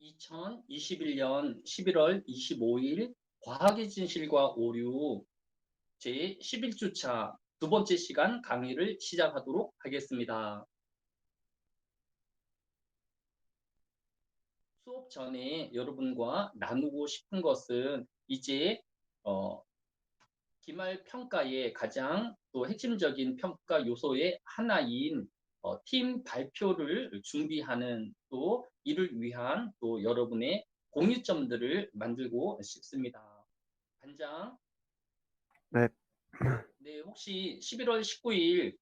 2021년 11월 25일 과학의 진실과 오류 제11주차 두 번째 시간 강의를 시작하도록 하겠습니다. 수업 전에 여러분과 나누고 싶은 것은 이제 어, 기말 평가의 가장 또 핵심적인 평가 요소의 하나인 팀 발표를 준비하는 또 이를 위한 또 여러분의 공유점들을 만들고 싶습니다. 반장, 네, 네, 혹시 11월 19일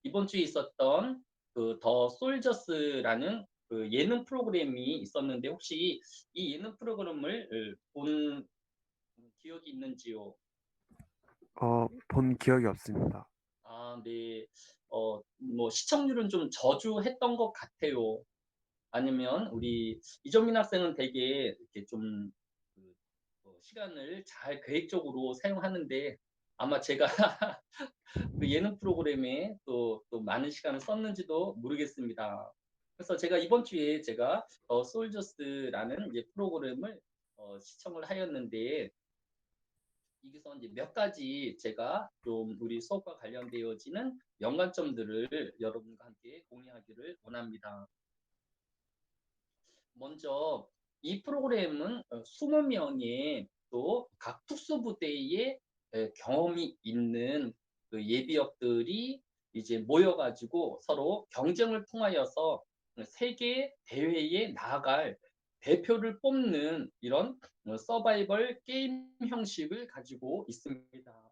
이번 주에 있었던 그 더 솔저스라는 그 예능 프로그램이 있었는데 혹시 이 예능 프로그램을 본 기억이 있는지요? 본 기억이 없습니다. 아, 네. 뭐 시청률은 좀 저조했던 것 같아요. 아니면 우리 이정민 학생은 되게 이렇게 좀 그, 시간을 잘 계획적으로 사용하는데 아마 제가 그 예능 프로그램에 또 많은 시간을 썼는지도 모르겠습니다. 그래서 제가 이번 주에 제가 솔저스라는 이제 프로그램을 시청을 하였는데 여기서 이제 몇 가지 제가 좀 우리 수업과 관련되어지는 연관점들을 여러분과 함께 공유하기를 원합니다. 먼저 이 프로그램은 20명의 또 각 특수부대의 경험이 있는 그 예비역들이 이제 모여가지고 서로 경쟁을 통하여서 세계 대회에 나아갈 대표를 뽑는 이런 서바이벌 게임 형식을 가지고 있습니다.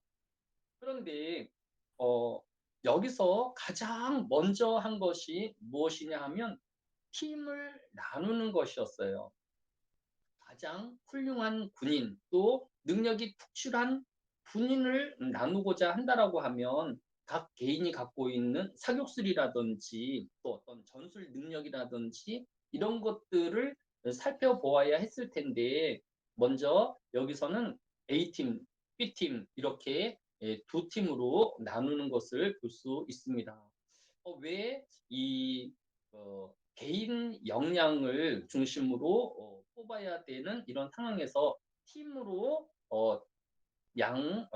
그런데 어, 여기서 가장 먼저 한 것이 무엇이냐 하면 팀을 나누는 것이었어요. 가장 훌륭한 군인 또 능력이 특출한 군인을 나누고자 한다라고 하면 각 개인이 갖고 있는 사격술이라든지 또 어떤 전술 능력이라든지 이런 것들을 살펴보아야 했을 텐데 먼저 여기서는 A팀, B팀 이렇게 두 팀으로 나누는 것을 볼 수 있습니다. 왜이 개인 역량을 중심으로 뽑아야 되는 이런 상황에서 팀으로 양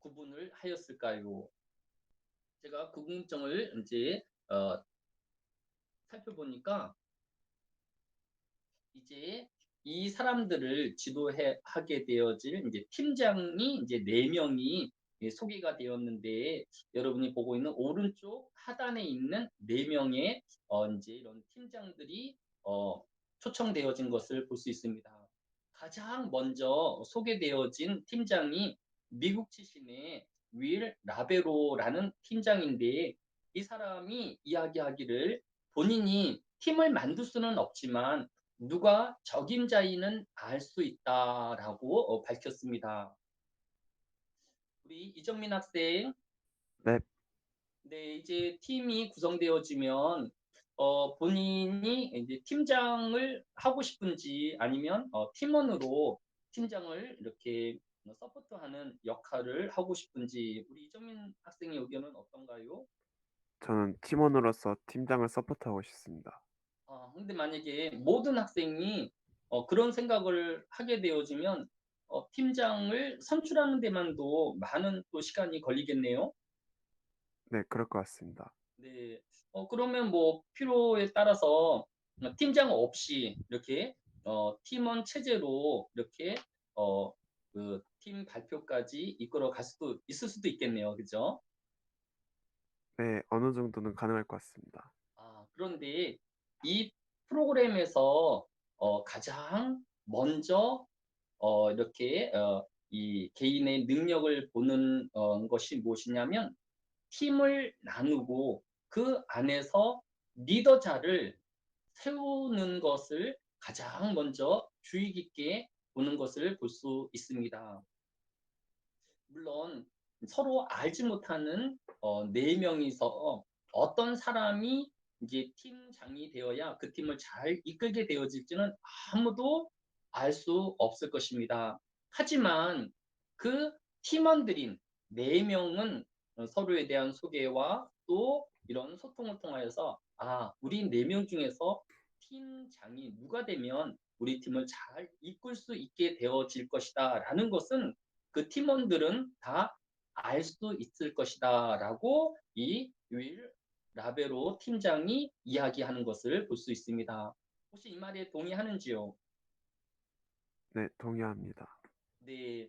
구분을 하였을까요? 제가 그 궁금증을 이제 살펴보니까 이제 이 사람들을 지도하게 되어질 이제 팀장이 이제 4명이 소개가 되었는데 여러분이 보고 있는 오른쪽 하단에 있는 4명의 이제 이런 팀장들이 초청되어진 것을 볼 수 있습니다. 가장 먼저 소개되어진 팀장이 미국 출신의 윌 라베로라는 팀장인데 이 사람이 이야기하기를 본인이 팀을 만들 수는 없지만 누가 적임자인은 알 수 있다라고 밝혔습니다. 우리 이정민 학생, 네, 네, 이제 팀이 구성되어지면 본인이 이제 팀장을 하고 싶은지 아니면 팀원으로 팀장을 이렇게 서포트하는 역할을 하고 싶은지 우리 이정민 학생의 의견은 어떤가요? 저는 팀원으로서 팀장을 서포트하고 싶습니다. 근데 만약에 모든 학생이 그런 생각을 하게 되어지면 팀장을 선출하는 데만도 많은 또 시간이 걸리겠네요. 네, 그럴 것 같습니다. 네. 그러면 뭐 필요에 따라서 팀장 없이 이렇게 팀원 체제로 이렇게 그 팀 발표까지 이끌어 갈 수도 있을 수도 있겠네요. 그죠? 네, 어느 정도는 가능할 것 같습니다. 그런데 이 프로그램에서 가장 먼저 이렇게 이 개인의 능력을 보는 것이 무엇이냐면 팀을 나누고 그 안에서 리더자를 세우는 것을 가장 먼저 주의 깊게 보는 것을 볼 수 있습니다. 물론 서로 알지 못하는 네 명이서 어떤 사람이 이제 팀장이 되어야 그 팀을 잘 이끌게 되어질지는 아무도 알 수 없을 것입니다. 하지만 그 팀원들인 네 명은 서로에 대한 소개와 또 이런 소통을 통하여서 우리 네 명 중에서 팀장이 누가 되면 우리 팀을 잘 이끌 수 있게 되어질 것이다라는 것은 그 팀원들은 다 알 수 있을 것이다라고 이 윌 라베로 팀장이 이야기하는 것을 볼 수 있습니다. 혹시 이 말에 동의하는지요? 네, 동의합니다. 네,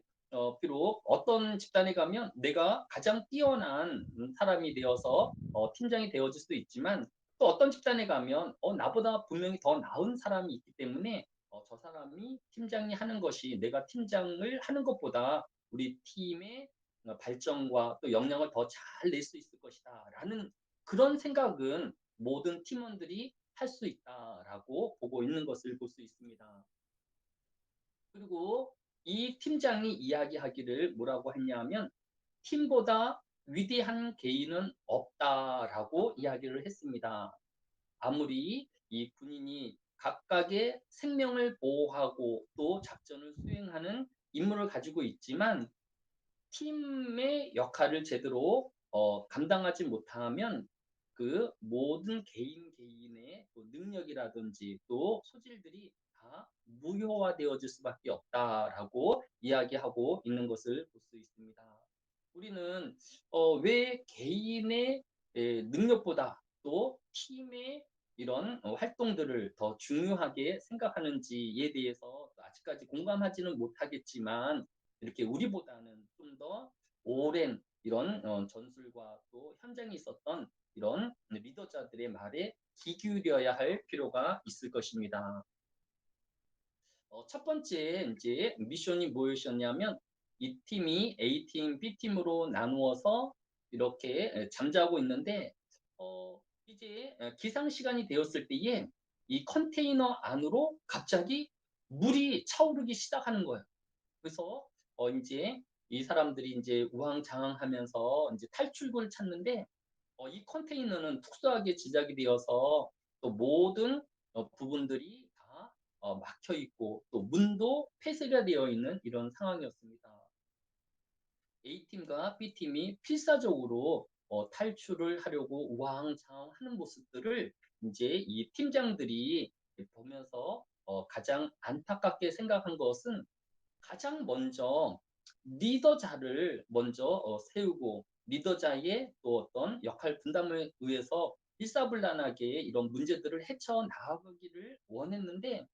비록 어떤 집단에 가면 내가 가장 뛰어난 사람이 되어서 팀장이 되어질 수도 있지만 또 어떤 집단에 가면 나보다 분명히 더 나은 사람이 있기 때문에 저 사람이 팀장이 하는 것이 내가 팀장을 하는 것보다 우리 팀의 발전과 또 역량을 더 잘 낼 수 있을 것이다 라는 그런 생각은 모든 팀원들이 할 수 있다라고 보고 있는 것을 볼 수 있습니다. 그리고 이 팀장이 이야기하기를 뭐라고 했냐면 팀보다 위대한 개인은 없다라고 이야기를 했습니다. 아무리 이 군인이 각각의 생명을 보호하고 또 작전을 수행하는 임무를 가지고 있지만 팀의 역할을 제대로 감당하지 못하면 그 모든 개인의 또 능력이라든지 또 소질들이 다 무효화되어질 수밖에 없다라고 이야기하고 있는 것을 볼 수 있습니다. 우리는 왜 개인의 능력보다 또 팀의 이런 활동들을 더 중요하게 생각하는지에 대해서 아직까지 공감하지는 못하겠지만 이렇게 우리보다는 좀 더 오랜 이런 전술과 또 현장에 있었던 이런 리더자들의 말에 귀 기울여야 할 필요가 있을 것입니다. 첫 번째 이제 미션이 뭐였냐면 이 팀이 A팀, B팀으로 나누어서 이렇게 잠자고 있는데 이제 기상 시간이 되었을 때에 이 컨테이너 안으로 갑자기 물이 차오르기 시작하는 거예요. 그래서 이제 이 사람들이 이제 우왕좌왕하면서 이제 탈출구를 찾는데 이 컨테이너는 특수하게 제작이 되어서 또 모든 부분들이 다 막혀 있고 또 문도 폐쇄가 되어 있는 이런 상황이었습니다. A팀과 B팀이 필사적으로 탈출을 하려고 우왕좌왕하는 모습들을 이제 이 팀장들이 보면서 가장 안타깝게 생각한 것은 가장 먼저 리더자를 먼저 세우고 리더자의 또 어떤 역할 분담을 위해서 일사불란하게 이런 문제들을 헤쳐나가기를 원했는데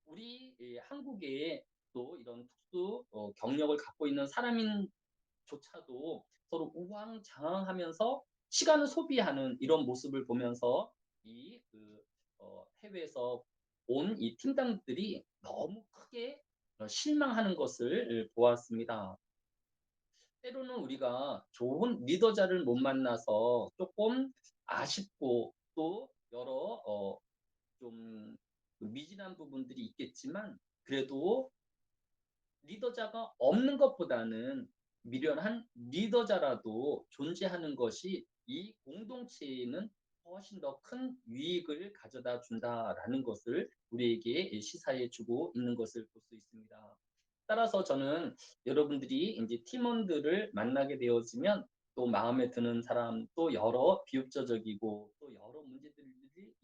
우리 한국에 또 이런 특수 경력을 갖고 있는 사람인조차도 서로 우왕좌왕하면서 시간을 소비하는 이런 모습을 보면서 이그 해외에서 온 이 팀장들이 너무 크게 실망하는 것을 보았습니다. 때로는 우리가 좋은 리더자를 못 만나서 조금 아쉽고 또 여러 좀 미진한 부분들이 있겠지만 그래도 리더자가 없는 것보다는 미련한 리더자라도 존재하는 것이 이 공동체에는 훨씬 더 큰 유익을 가져다 준다라는 것을 우리에게 시사해 주고 있는 것을 볼 수 있습니다. 따라서 저는 여러분들이 이제 팀원들을 만나게 되어지면 또 마음에 드는 사람 또 여러 비읍조적이고 또 여러 문제들이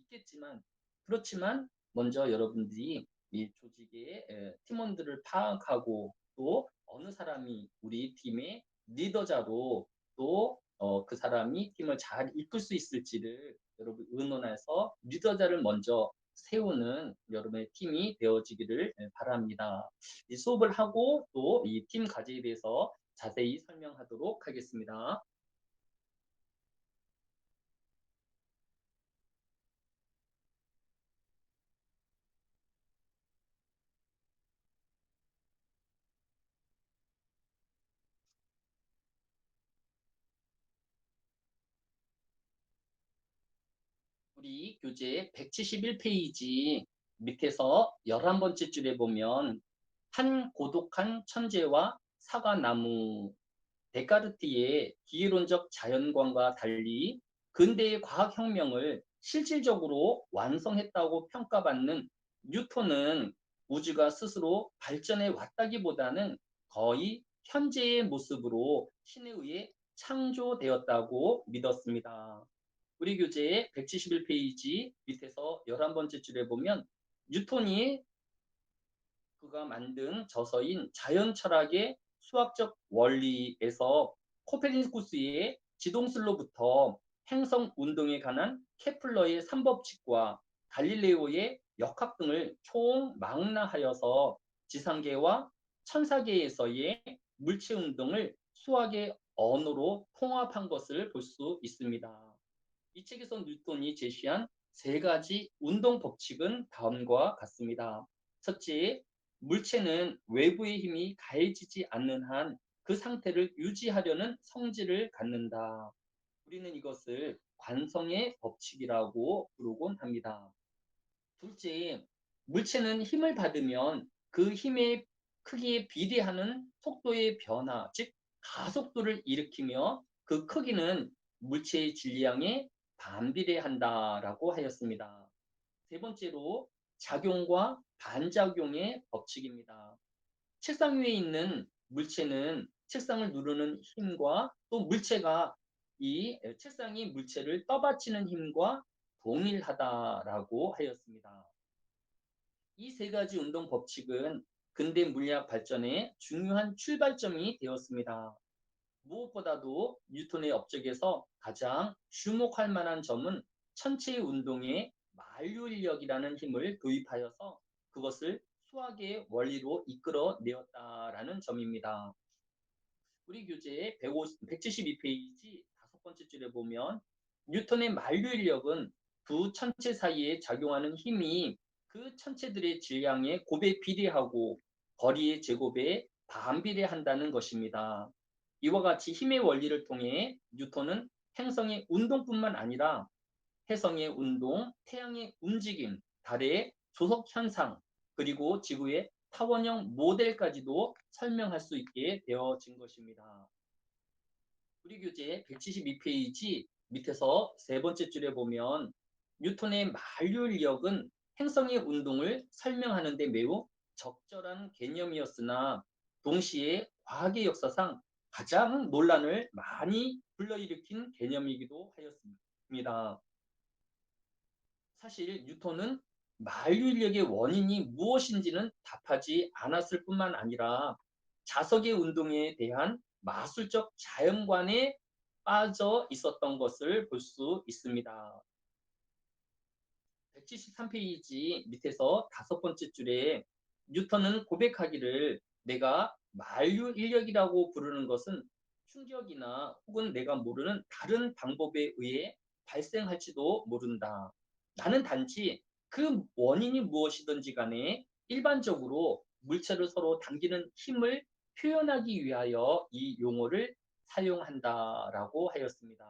있겠지만 그렇지만 먼저 여러분들이 이 조직의 팀원들을 파악하고 또 어느 사람이 우리 팀의 리더자로 또 그 사람이 팀을 잘 이끌 수 있을지를 여러분 의논해서 리더자를 먼저 세우는 여러분의 팀이 되어지기를 바랍니다. 이 수업을 하고 또 이 팀 과제에 대해서 자세히 설명하도록 하겠습니다. 우리 교재 171페이지 밑에서 11번째 줄에 보면 한 고독한 천재와 사과나무 데카르트의 기계론적 자연관과 달리 근대의 과학혁명을 실질적으로 완성했다고 평가받는 뉴턴은 우주가 스스로 발전해 왔다기보다는 거의 현재의 모습으로 신에 의해 창조되었다고 믿었습니다. 우리 교재 171페이지 밑에서 11번째 줄에 보면 뉴턴이 그가 만든 저서인 자연 철학의 수학적 원리에서 코페르니쿠스의 지동술로부터 행성 운동에 관한 케플러의 3법칙과 갈릴레오의 역학 등을 총망라하여서 지상계와 천사계에서의 물체 운동을 수학의 언어로 통합한 것을 볼 수 있습니다. 이 책에서 뉴턴이 제시한 세 가지 운동 법칙은 다음과 같습니다. 첫째, 물체는 외부의 힘이 가해지지 않는 한 그 상태를 유지하려는 성질을 갖는다. 우리는 이것을 관성의 법칙이라고 부르곤 합니다. 둘째, 물체는 힘을 받으면 그 힘의 크기에 비례하는 속도의 변화, 즉 가속도를 일으키며 그 크기는 물체의 질량에 반비례한다라고 하였습니다. 세 번째로 작용과 반작용의 법칙입니다. 책상 위에 있는 물체는 책상을 누르는 힘과 또 물체가 이 책상이 물체를 떠받치는 힘과 동일하다라고 하였습니다. 이 세 가지 운동 법칙은 근대 물리학 발전의 중요한 출발점이 되었습니다. 무엇보다도 뉴턴의 업적에서 가장 주목할 만한 점은 천체의 운동에 만류인력이라는 힘을 도입하여서 그것을 수학의 원리로 이끌어내었다라는 점입니다. 우리 교재 172페이지 5번째 줄에 보면 뉴턴의 만류인력은 두 천체 사이에 작용하는 힘이 그 천체들의 질량의 곱에 비례하고 거리의 제곱에 반비례한다는 것입니다. 이와 같이 힘의 원리를 통해 뉴턴은 행성의 운동뿐만 아니라 해성의 운동, 태양의 움직임, 달의 조석 현상, 그리고 지구의 타원형 모델까지도 설명할 수 있게 되어진 것입니다. 우리 교재 172페이지 밑에서 세 번째 줄에 보면 뉴턴의 만류인력은 행성의 운동을 설명하는 데 매우 적절한 개념이었으나 동시에 과학의 역사상 가장 논란을 많이 불러일으킨 개념이기도 하였습니다. 사실 뉴턴은 만류인력의 원인이 무엇인지는 답하지 않았을 뿐만 아니라 자석의 운동에 대한 마술적 자연관에 빠져 있었던 것을 볼 수 있습니다. 173페이지 밑에서 5번째 줄에 뉴턴은 고백하기를 내가 만류인력이라고 부르는 것은 충격이나 혹은 내가 모르는 다른 방법에 의해 발생할지도 모른다. 나는 단지 그 원인이 무엇이든지 간에 일반적으로 물체를 서로 당기는 힘을 표현하기 위하여 이 용어를 사용한다라고 하였습니다.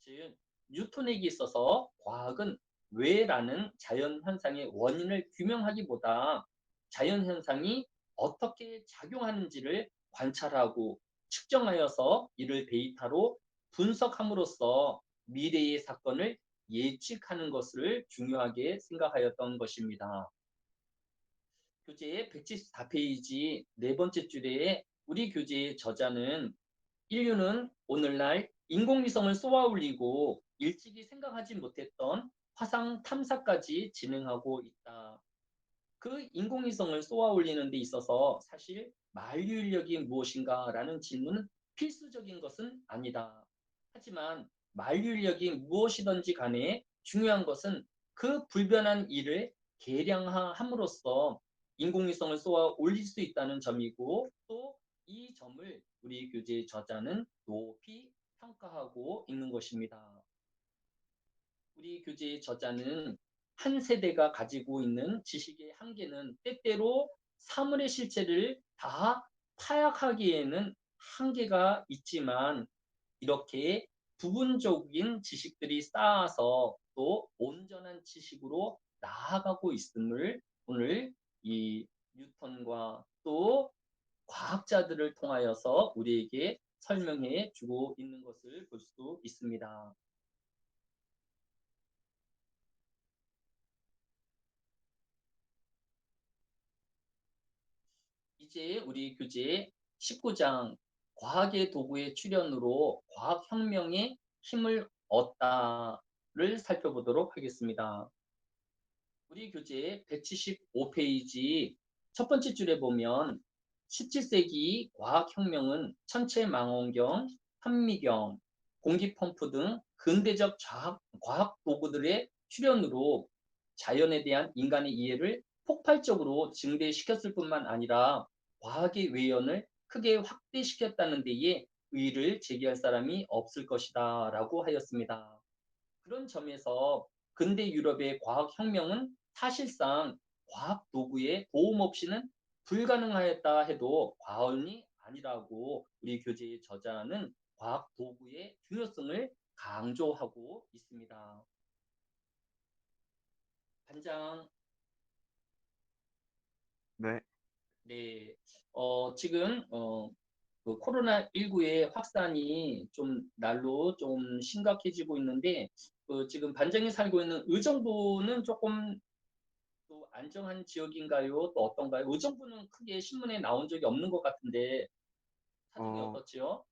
즉, 뉴턴에게 있어서 과학은 왜라는 자연현상의 원인을 규명하기보다 자연현상이 어떻게 작용하는지를 관찰하고 측정하여서 이를 데이터로 분석함으로써 미래의 사건을 예측하는 것을 중요하게 생각하였던 것입니다. 교재 174페이지 네 번째 줄에 우리 교재의 저자는 인류는 오늘날 인공위성을 쏘아 올리고 일찍이 생각하지 못했던 화상 탐사까지 진행하고 있다. 그 인공위성을 쏘아 올리는 데 있어서 사실 만류인력이 무엇인가라는 질문은 필수적인 것은 아니다. 하지만 만류인력이 무엇이든지 간에 중요한 것은 그 불변한 일을 계량함으로써 인공위성을 쏘아 올릴 수 있다는 점이고 또 이 점을 우리 교재 저자는 높이 평가하고 있는 것입니다. 우리 교재의 저자는 한 세대가 가지고 있는 지식의 한계는 때때로 사물의 실체를 다 파악하기에는 한계가 있지만 이렇게 부분적인 지식들이 쌓아서 또 온전한 지식으로 나아가고 있음을 오늘 이 뉴턴과 또 과학자들을 통하여서 우리에게 설명해 주고 있는 것을 볼 수 있습니다. 이제 우리 교재 19장 과학의 도구의 출현으로 과학혁명의 힘을 얻다 내용을 살펴보도록 하겠습니다. 우리 교재 175페이지 첫 번째 줄에 보면 17세기 과학혁명은 천체망원경, 현미경, 공기펌프 등 근대적 과학 도구들의 출현으로 자연에 대한 인간의 이해를 폭발적으로 증대시켰을 뿐만 아니라 과학의 외연을 크게 확대시켰다는 데에 의의를 제기할 사람이 없을 것이다 라고 하였습니다. 그런 점에서 근대 유럽의 과학혁명은 사실상 과학 도구의 도움 없이는 불가능하였다 해도 과언이 아니라고 우리 교재의 저자는 과학 도구의 중요성을 강조하고 있습니다. 반장, 네. 네, 지금 그 코로나19의 확산이 좀 날로 좀 심각해지고 있는데 지금 반장이 살고 있는 의정부는 조금 또 안정한 지역인가요? 또 어떤가요? 의정부는 크게 신문에 나온 적이 없는 것 같은데 사정이 어, 어떻지요?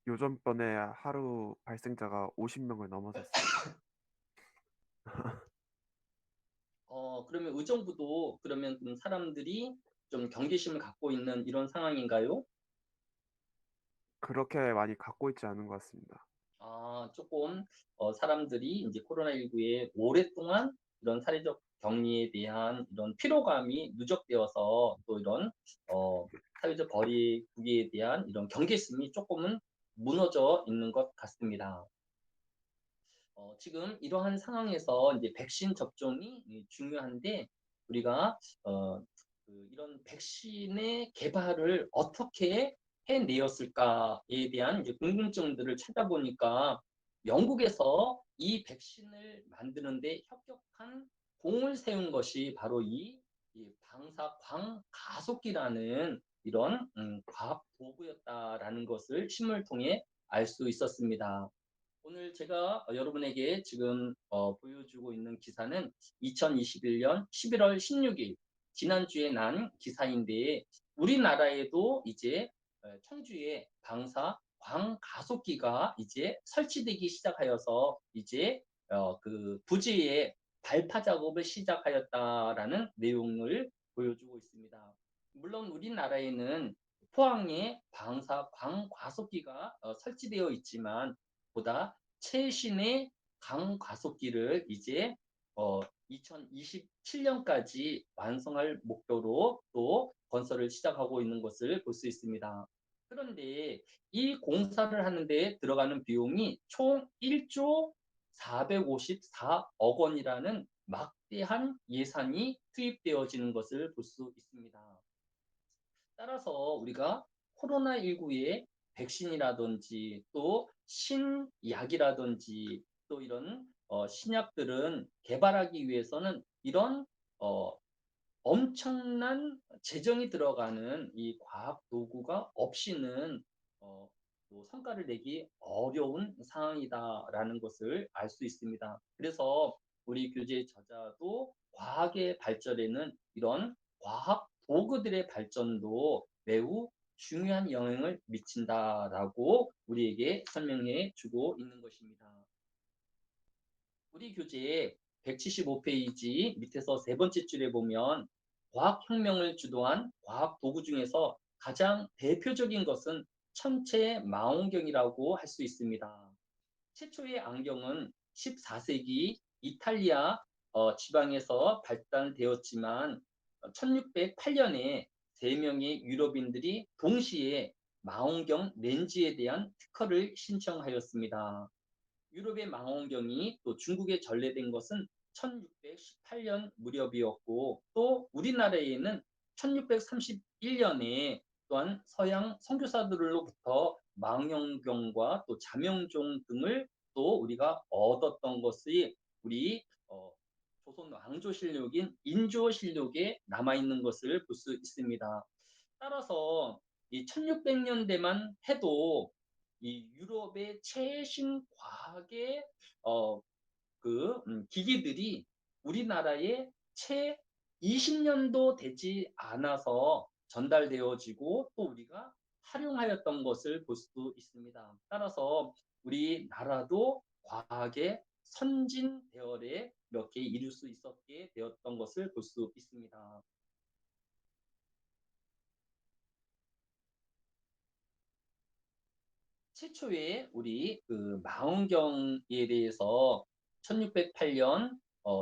요전번에 하루 발생자가 50명을 넘어섰습니다. 그러면 의정부도 그러면 좀 사람들이 좀 경계심을 갖고 있는 이런 상황인가요? 그렇게 많이 갖고 있지 않은 것 같습니다. 조금 사람들이 이제 코로나19에 오랫동안 이런 사회적 격리에 대한 이런 피로감이 누적되어서 또 이런 어, 사회적 거리두기에 대한 이런 경계심이 조금은 무너져 있는 것 같습니다. 지금 이러한 상황에서 이제 백신 접종이 중요한데 우리가 이런 백신의 개발을 어떻게 해내었을까에 대한 이제 궁금증들을 찾아보니까 영국에서 이 백신을 만드는데 협력한 공을 세운 것이 바로 이 방사광 가속기라는 이런 과학 도구였다라는 것을 신문을 통해 알 수 있었습니다. 오늘 제가 여러분에게 지금 보여주고 있는 기사는 2021년 11월 16일 지난주에 난 기사인데 우리나라에도 이제 청주에 방사 광가속기가 이제 설치되기 시작하여서 이제 그 부지에 발파 작업을 시작하였다라는 내용을 보여주고 있습니다. 물론 우리나라에는 포항에 방사 광과속기가 설치되어 있지만 보다 최신의 강가속기를 이제 2027년까지 완성할 목표로 또 건설을 시작하고 있는 것을 볼 수 있습니다. 그런데 이 공사를 하는데 들어가는 비용이 총 1조 454억 원이라는 막대한 예산이 투입되어지는 것을 볼 수 있습니다. 따라서 우리가 코로나19의 백신이라든지 또 신약이라든지 또 이런 신약들은 개발하기 위해서는 이런 어, 엄청난 재정이 들어가는 이 과학 도구가 없이는 또 성과를 내기 어려운 상황이다라는 것을 알 수 있습니다. 그래서 우리 교재 저자도 과학의 발전에는 이런 과학 도구들의 발전도 매우 중요한 영향을 미친다라고 우리에게 설명해 주고 있는 것입니다. 우리 교재 175페이지 밑에서 세 번째 줄에 보면 과학혁명을 주도한 과학 도구 중에서 가장 대표적인 것은 천체 망원경이라고 할 수 있습니다. 최초의 안경은 14세기 이탈리아 지방에서 발달되었지만 1608년에 세 명의 유럽인들이 동시에 망원경 렌즈에 대한 특허를 신청하였습니다. 유럽의 망원경이 또 중국에 전래된 것은 1618년 무렵이었고 또 우리나라에는 1631년에 또한 서양 선교사들로부터 망원경과 또 자명종 등을 또 우리가 얻었던 것이 우리 조선 왕조실록인 인조실록에 남아있는 것을 볼 수 있습니다. 따라서 이 1600년대만 해도 이 유럽의 최신 과학의 기기들이 우리나라에 채 20년도 되지 않아서 전달되어지고 또 우리가 활용하였던 것을 볼 수 있습니다. 따라서 우리나라도 과학의 선진 대열에 몇 개 이룰 수 있었게 되었던 것을 볼 수 있습니다. 최초의 우리 그 망원경에 대해서 1608년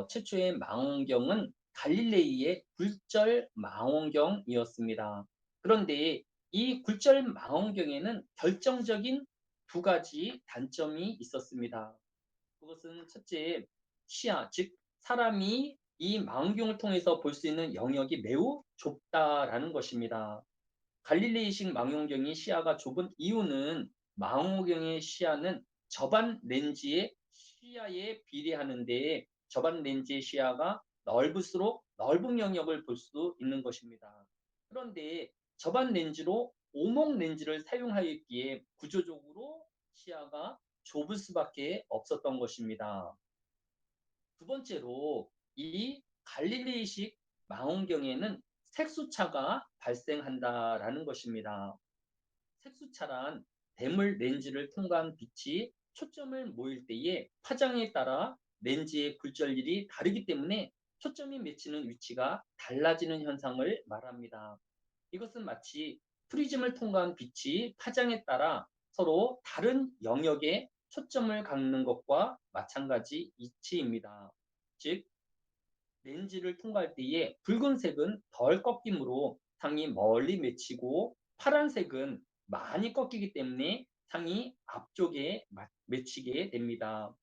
최초의 망원경은 갈릴레이의 굴절 망원경이었습니다. 그런데 이 굴절 망원경에는 결정적인 두 가지 단점이 있었습니다. 그것은 첫째, 시야, 즉 사람이 이 망원경을 통해서 볼 수 있는 영역이 매우 좁다라는 것입니다. 갈릴레이식 망원경이 시야가 좁은 이유는 망원경의 시야는 저반 렌즈의 시야에 비례하는데 저반 렌즈의 시야가 넓을수록 넓은 영역을 볼 수 있는 것입니다. 그런데 저반 렌즈로 오목 렌즈를 사용하였기에 구조적으로 시야가 좁을 수밖에 없었던 것입니다. 두 번째로 이 갈릴레이식 망원경에는 색수차가 발생한다라는 것입니다. 색수차란 대물 렌즈를 통과한 빛이 초점을 모일 때에 파장에 따라 렌즈의 굴절률이 다르기 때문에 초점이 맺히는 위치가 달라지는 현상을 말합니다. 이것은 마치 프리즘을 통과한 빛이 파장에 따라 서로 다른 영역에 초점을 갖는 것과 마찬가지 이치입니다. 즉 렌즈를 통과할 때에 붉은색은 덜 꺾이므로 상이 멀리 맺히고 파란색은 많이 꺾이기 때문에 상이 앞쪽에 맺히게 됩니다.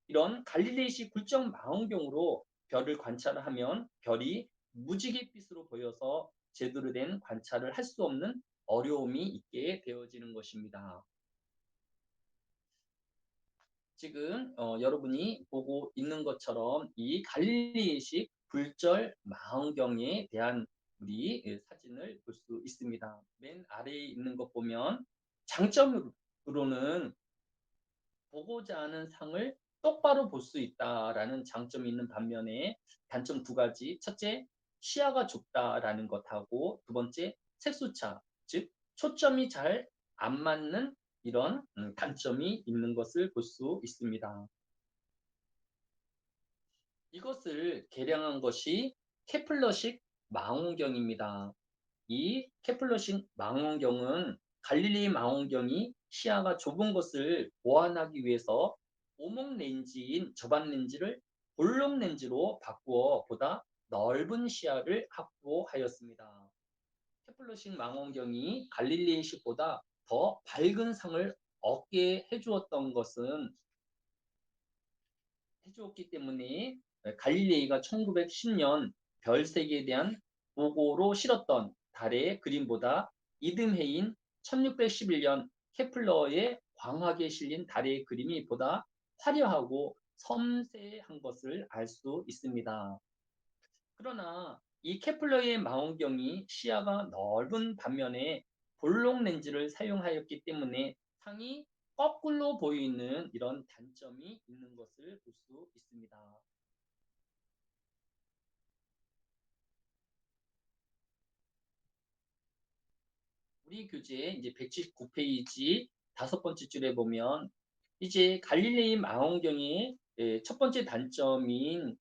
이런 갈릴레이식 굴절 망원경으로 별을 관찰하면 별이 무지갯빛으로 보여서 제대로 된 관찰을 할 수 없는 어려움이 있게 되어지는 것입니다. 지금 여러분이 보고 있는 것처럼 이 갈릴리식 굴절 망원경에 대한 우리 사진을 볼 수 있습니다. 맨 아래에 있는 것 보면 장점으로는 보고자 하는 상을 똑바로 볼 수 있다라는 장점이 있는 반면에 단점 두 가지. 첫째, 시야가 좁다라는 것하고 두 번째, 색소차, 즉 초점이 잘 안 맞는 이런 단점이 있는 것을 볼 수 있습니다. 이것을 개량한 것이 케플러식 망원경입니다. 이 케플러식 망원경은 갈릴리 망원경이 시야가 좁은 것을 보완하기 위해서 오목 렌즈인 저반 렌즈를 볼록 렌즈로 바꾸어 보다 넓은 시야를 확보하였습니다. 케플러식 망원경이 갈릴리식보다 더 밝은 상을 얻게 해주었던 것은 해주었기 때문에 갈릴레이가 1910년 별세계에 대한 보고로 실었던 달의 그림보다 이듬해인 1611년 케플러의 광학에 실린 달의 그림이 보다 화려하고 섬세한 것을 알 수 있습니다. 그러나 이 케플러의 망원경이 시야가 넓은 반면에 볼록 렌즈를 사용하였기 때문에 상이 거꾸로 보이는 이런 단점이 있는 것을 볼 수 있습니다. 우리 교재 이제 179페이지 다섯 번째 줄에 보면 이제 갈릴레이 망원경의 첫 번째 단점인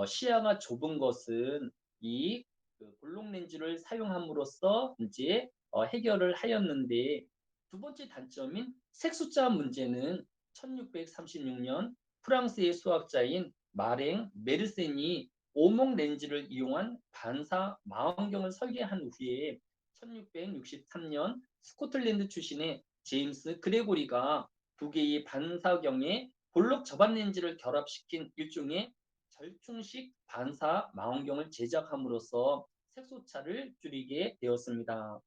시야가 좁은 것은 이그 볼록 렌즈를 사용함으로써 이제 해결을 하였는데 두 번째 단점인 색숫자 문제는 1636년 프랑스의 수학자인 마랭 메르센이 오목 렌즈를 이용한 반사 망원경을 설계한 후에 1663년 스코틀랜드 출신의 제임스 그레고리가 두 개의 반사경에 볼록 저반 렌즈를 결합시킨 일종의 절충식 반사 망원경을 제작함으로써 색소차를 줄이게 되었습니다.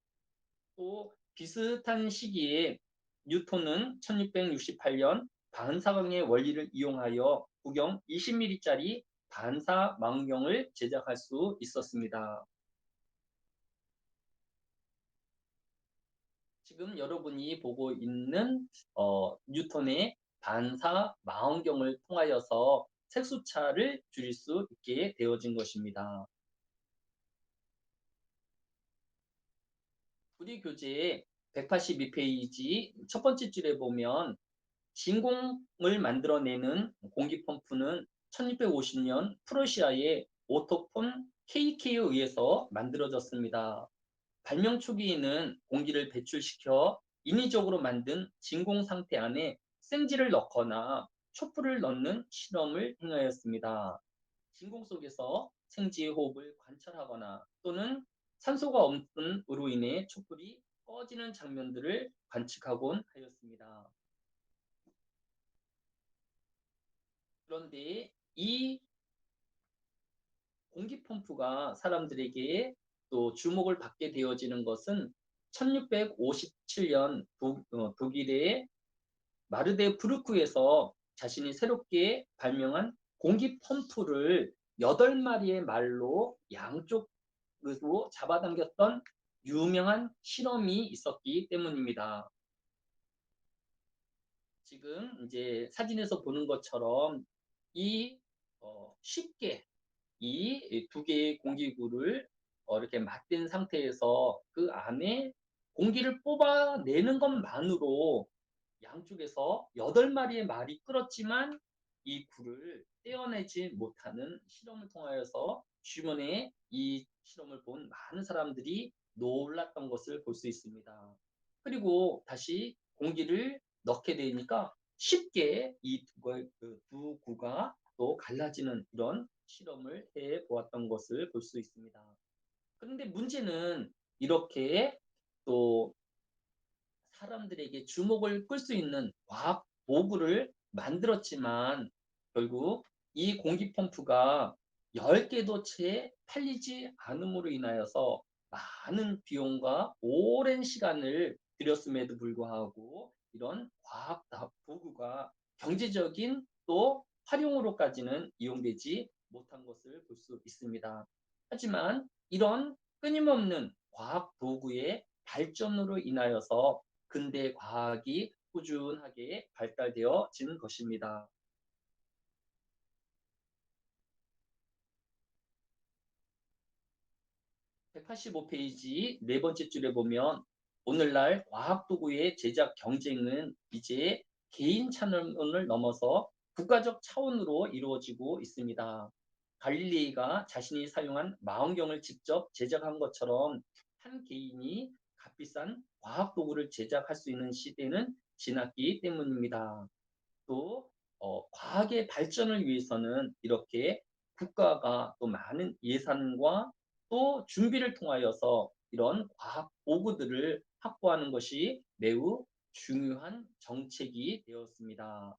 또 비슷한 시기에 뉴턴은 1668년 반사광의 원리를 이용하여 구경 20mm짜리 반사 망원경을 제작할 수 있었습니다. 지금 여러분이 보고 있는 뉴턴의 반사 망원경을 통하여서 색소차를 줄일 수 있게 되어진 것입니다. 우리 교재의 182페이지 첫 번째 줄에 보면 진공을 만들어내는 공기 펌프는 1650년 프러시아의 오토 폰 케이케에 의해서 만들어졌습니다. 발명 초기에는 공기를 배출시켜 인위적으로 만든 진공 상태 안에 생지를 넣거나 촛불을 넣는 실험을 행하였습니다. 진공 속에서 생지의 호흡을 관찰하거나 또는 산소가 없음으로 인해 촛불이 꺼지는 장면들을 관측하곤 하였습니다. 그런데 이 공기 펌프가 사람들에게 또 주목을 받게 되어지는 것은 1657년 독일의 마르데 브루크에서 자신이 새롭게 발명한 공기 펌프를 8마리의 말로 양쪽으로 잡아당겼던 유명한 실험이 있었기 때문입니다. 지금 이제 사진에서 보는 것처럼 이 쉽게 이 두 개의 공기구를 이렇게 맞댄 상태에서 그 안에 공기를 뽑아내는 것만으로 양쪽에서 8마리의 말이 끌었지만 이 굴을 떼어내지 못하는 실험을 통하여서 주변에 이 실험을 본 많은 사람들이 놀랐던 것을 볼 수 있습니다. 그리고 다시 공기를 넣게 되니까 쉽게 이 두 구가 또 갈라지는 이런 실험을 해 보았던 것을 볼 수 있습니다. 그런데 문제는 이렇게 또 사람들에게 주목을 끌 수 있는 과학 도구를 만들었지만 결국 이 공기 펌프가 10개도 채 팔리지 않음으로 인하여서 많은 비용과 오랜 시간을 들였음에도 불구하고 이런 과학 도구가 경제적인 또 활용으로까지는 이용되지 못한 것을 볼 수 있습니다. 하지만 이런 끊임없는 과학 도구의 발전으로 인하여서 근대 과학이 꾸준하게 발달되어진 것입니다. 185페이지 네 번째 줄에 보면 오늘날 과학도구의 제작 경쟁은 이제 개인 차원을 넘어서 국가적 차원으로 이루어지고 있습니다. 갈릴레이가 자신이 사용한 망원경을 직접 제작한 것처럼 한 개인이 값비싼 과학도구를 제작할 수 있는 시대는 지났기 때문입니다. 또 과학의 발전을 위해서는 이렇게 국가가 또 많은 예산과 또 준비를 통하여서 이런 과학 도구들을 확보하는 것이 매우 중요한 정책이 되었습니다.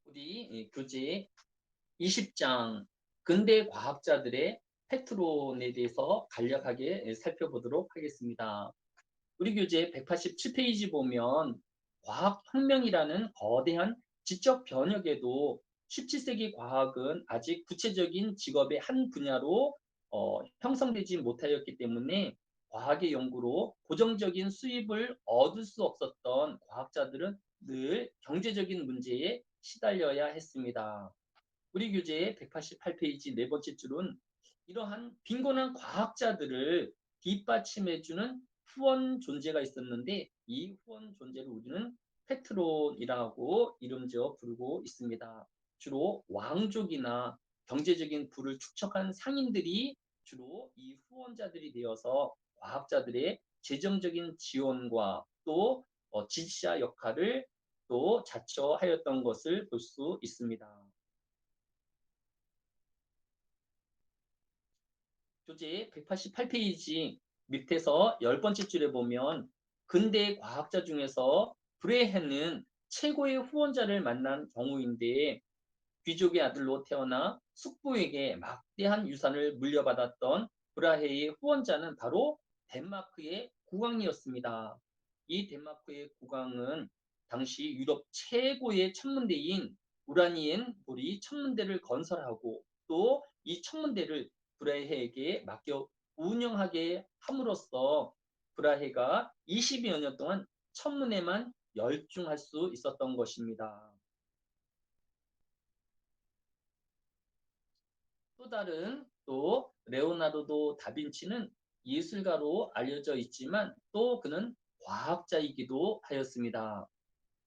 우리 교재 20장 근대 과학자들의 패트론에 대해서 간략하게 살펴보도록 하겠습니다. 우리 교재 187페이지 보면 과학혁명이라는 거대한 지적 변혁에도 17세기 과학은 아직 구체적인 직업의 한 분야로 형성되지 못하였기 때문에 과학의 연구로 고정적인 수입을 얻을 수 없었던 과학자들은 늘 경제적인 문제에 시달려야 했습니다. 우리 교재의 188페이지 네 번째 줄은 이러한 빈곤한 과학자들을 뒷받침해주는 후원 존재가 있었는데 이 후원 존재를 우리는 페트론이라고 이름지어 부르고 있습니다. 주로 왕족이나 경제적인 부를 축적한 상인들이 주로 이 후원자들이 되어서 과학자들의 재정적인 지원과 또 지지자 역할을 또 자처하였던 것을 볼 수 있습니다. 교재 188페이지 밑에서 10번째 줄에 보면 근대 과학자 중에서 브레헨은 최고의 후원자를 만난 경우인데 귀족의 아들로 태어나 숙부에게 막대한 유산을 물려받았던 브라헤의 후원자는 바로 덴마크의 국왕이었습니다. 이 덴마크의 국왕은 당시 유럽 최고의 천문대인 우라니엔 보리 천문대를 건설하고 또 이 천문대를 브라헤에게 맡겨 운영하게 함으로써 브라헤가 20여 년 동안 천문에만 열중할 수 있었던 것입니다. 또 다른 또 레오나르도 다빈치는 예술가로 알려져 있지만 또 그는 과학자이기도 하였습니다.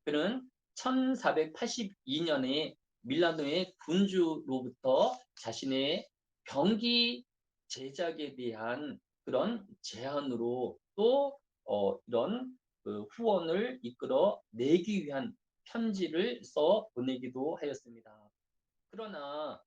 그는 1482년에 밀라노의 군주로부터 자신의 병기 제작에 대한 그런 제안으로 또 이런 그 후원을 이끌어 내기 위한 편지를 써 보내기도 하였습니다. 그러나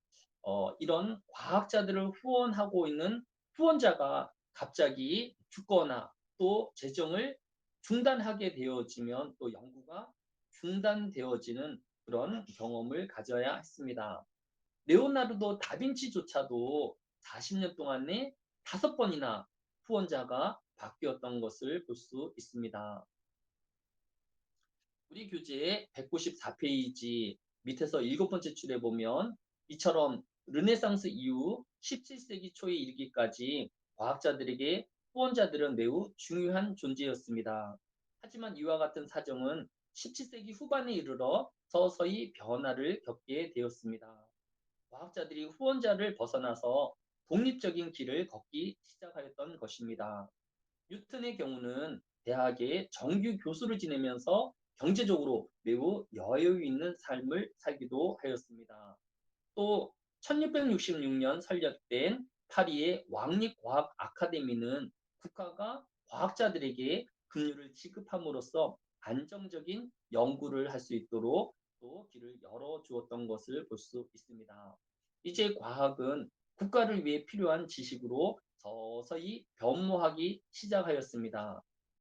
이런 과학자들을 후원하고 있는 후원자가 갑자기 죽거나 또 재정을 중단하게 되어지면 또 연구가 중단되어지는 그런 경험을 가져야 했습니다. 레오나르도 다빈치조차도 40년 동안에 5번이나 후원자가 바뀌었던 것을 볼 수 있습니다. 우리 교재 194페이지 밑에서 7번째 줄에 보면 이처럼 르네상스 이후 17세기 초에 이르기까지 과학자들에게 후원자들은 매우 중요한 존재였습니다. 하지만 이와 같은 사정은 17세기 후반에 이르러 서서히 변화를 겪게 되었습니다. 과학자들이 후원자를 벗어나서 독립적인 길을 걷기 시작하였던 것입니다. 뉴턴의 경우는 대학의 정규 교수를 지내면서 경제적으로 매우 여유 있는 삶을 살기도 하였습니다. 또 1666년 설립된 파리의 왕립과학 아카데미는 국가가 과학자들에게 급료를 지급함으로써 안정적인 연구를 할 수 있도록 또 길을 열어주었던 것을 볼 수 있습니다. 이제 과학은 국가를 위해 필요한 지식으로 서서히 변모하기 시작하였습니다.